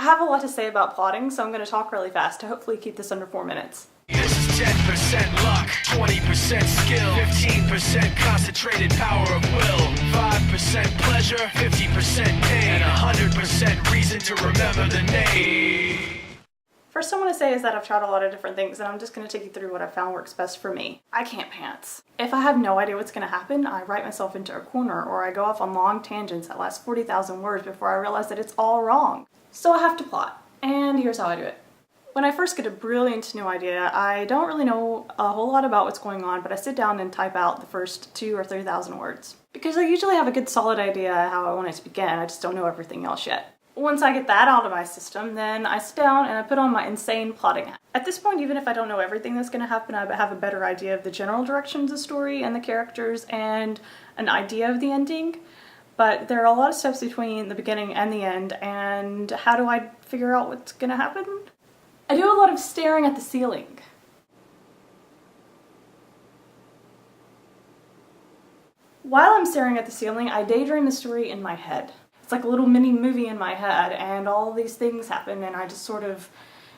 have a lot to say about plotting, so I'm going to talk really fast to hopefully keep this under 4 minutes. This is 10% luck, 20% skill, 15% concentrated power of will, 5% pleasure, 50% pain, and 100% reason to remember the name. First I want to say is that I've tried a lot of different things, and I'm just going to take you through what I found works best for me. I can't pants. If I have no idea what's going to happen, I write myself into a corner, or I go off on long tangents that last 40,000 words before I realize that it's all wrong. So I have to plot, and here's how I do it. When I first get a brilliant new idea, I don't really know a whole lot about what's going on, but I sit down and type out the first 2,000 or 3,000 words. Because I usually have a good solid idea how I want it to begin, I just don't know everything else yet. Once I get that out of my system, then I sit down and I put on my insane plotting hat. At this point, even if I don't know everything that's going to happen, I have a better idea of the general direction of the story and the characters and an idea of the ending. But there are a lot of steps between the beginning and the end, and how do I figure out what's going to happen? I do a lot of staring at the ceiling. While I'm staring at the ceiling, I daydream the story in my head. It's like a little mini movie in my head, and all these things happen, and I just sort of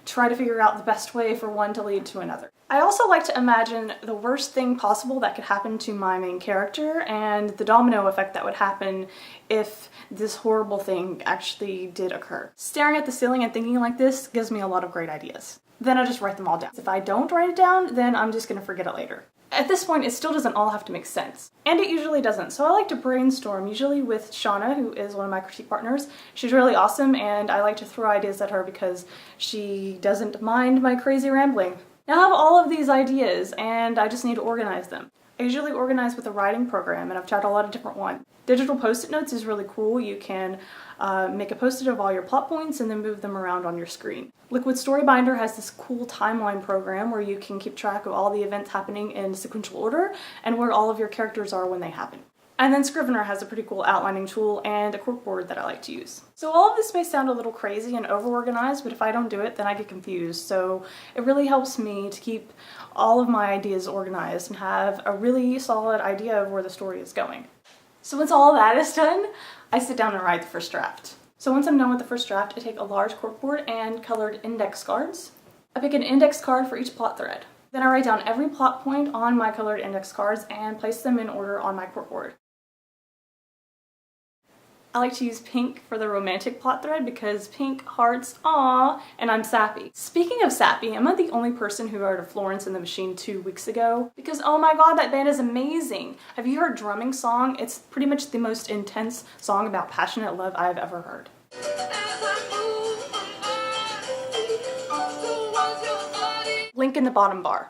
try to figure out the best way for one to lead to another. I also like to imagine the worst thing possible that could happen to my main character and the domino effect that would happen if this horrible thing actually did occur. Staring at the ceiling and thinking like this gives me a lot of great ideas. Then I just write them all down. If I don't write it down, then I'm just gonna forget it later. At this point, it still doesn't all have to make sense. And it usually doesn't, so I like to brainstorm, usually with Shauna, who is one of my critique partners. She's really awesome, and I like to throw ideas at her because she doesn't mind my crazy rambling. Now I have all of these ideas, and I just need to organize them. I usually organize with a writing program, and I've tried a lot of different ones. Digital post-it notes is really cool. You can make a post-it of all your plot points and then move them around on your screen. Liquid Storybinder has this cool timeline program where you can keep track of all the events happening in sequential order and where all of your characters are when they happen. And then Scrivener has a pretty cool outlining tool and a corkboard that I like to use. So all of this may sound a little crazy and over-organized, but if I don't do it, then I get confused. So it really helps me to keep all of my ideas organized and have a really solid idea of where the story is going. So once all that is done, I sit down and write the first draft. So once I'm done with the first draft, I take a large corkboard and colored index cards. I pick an index card for each plot thread. Then I write down every plot point on my colored index cards and place them in order on my corkboard. I like to use pink for the romantic plot thread because pink, hearts, aww, and I'm sappy. Speaking of sappy, am I the only person who heard of Florence and the Machine 2 weeks ago? Because oh my god, that band is amazing! Have you heard Drumming Song? It's pretty much the most intense song about passionate love I've ever heard. Link in the bottom bar.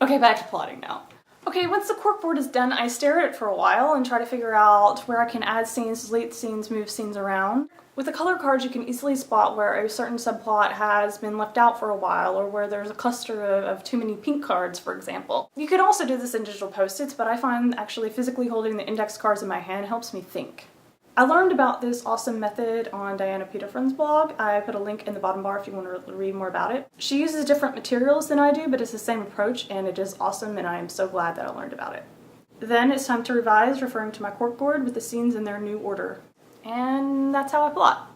Okay, back to plotting now. Okay, once the corkboard is done, I stare at it for a while and try to figure out where I can add scenes, delete scenes, move scenes around. With the color cards, you can easily spot where a certain subplot has been left out for a while, or where there's a cluster of too many pink cards, for example. You could also do this in digital post-its, but I find actually physically holding the index cards in my hand helps me think. I learned about this awesome method on Diana Peterfrin's blog. I put a link in the bottom bar if you want to read more about it. She uses different materials than I do, but it's the same approach, and it is awesome, and I am so glad that I learned about it. Then it's time to revise, referring to my corkboard with the scenes in their new order. And that's how I plot.